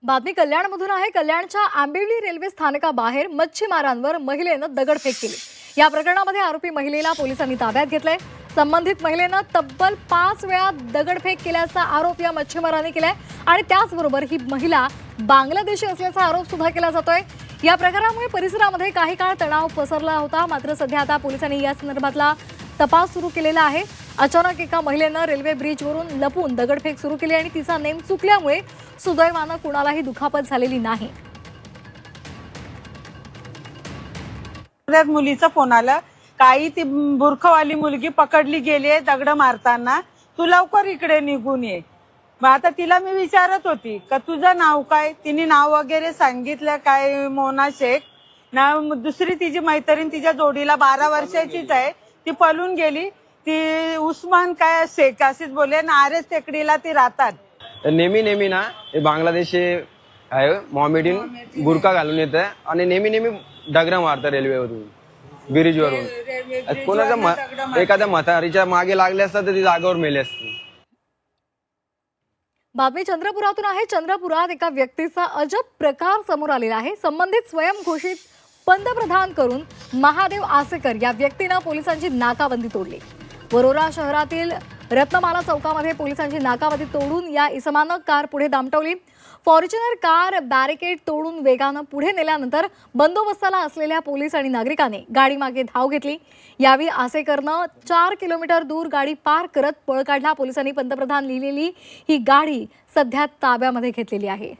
बातमी कल्याणमधून आहे। कल्याणच्या आंबिवली रेल्वे स्थानकाबाहेर मच्छीमारांवर महिलेनं दगडफेक केली। या प्रकरणामध्ये आरोपी महिलेला पोलिसांनी ताब्यात घेतलंय। संबंधित महिलेनं तब्बल 5 वेळा दगडफेक केल्याचा आरोप या मच्छीमारांनी केलाय आणि त्याचबरोबर ही महिला बांगलादेशी असल्याचा आरोप सुद्धा केला जातोय। या प्रकारामुळे परिसरामध्ये काही काळ तणाव पसरला होता, मात्र सध्या आता पोलिसांनी या संदर्भातला तपास सुरू केलेला आहे। अचानक एका महिलेनं रेल्वे ब्रिजवरून लपून दगडफेक सुरू केली आणि तिचा नेम चुकल्यामुळे सुदैवानं कुणालाही दुखापत झालेली नाही। मुलीचा फोन आला, काही ती बुरखवाली मुलगी पकडली गेली आहे दगड मारताना, तू लवकर इकडे निघून ये। मग आता तिला मी विचारत होती का तुझं नाव काय, तिने नाव वगैरे सांगितलं काय, मोना शेख ना। दुसरी तिची मैत्रीण तिच्या जोडीला 12 वर्षाचीच आहे, ती पळून गेली। ती उस्मान काय शेख अशीच बोले ना, आरेस टेकडीला ती राहतात। नेहमी ना हे बांगलादेशी आहे, मॉमेडियन बुरका घालून येतं आणि नेहमी दगड मारतात रेल्वेवरून, ब्रिजवरून। कोणाच्या एखाद्या म्हातारीच्या मागे लागले असतात तर ती जागेवर मेली असती। बातमी चंद्रपुरातून आहे। चंद्रपुरात एका व्यक्तीचा अजब प्रकार समोर आलेला आहे। संबंधित स्वयंघोषित पंतप्रधान करून महादेव आसेकर या व्यक्तीनं पोलिसांची नाकाबंदी तोडली। वरोरा शहरातील रत्नमाला चौकामध्ये पोलिसांची नाकाबंदी तोडून या इसमानं कार पुढे दामटवली। फॉर्च्युनर कार बॅरिकेड तोडून वेगानं पुढे नेल्यानंतर बंदोबस्ताला असलेल्या पोलीस आणि नागरिकांनी गाडी मागे धाव घेतली। यावेळी आसेकरनं 4 किलोमीटर दूर गाडी पार करत पळ काढला। पोलिसांनी पंतप्रधान लिहिलेली ही गाडी सध्या ताब्यामध्ये घेतलेली आहे।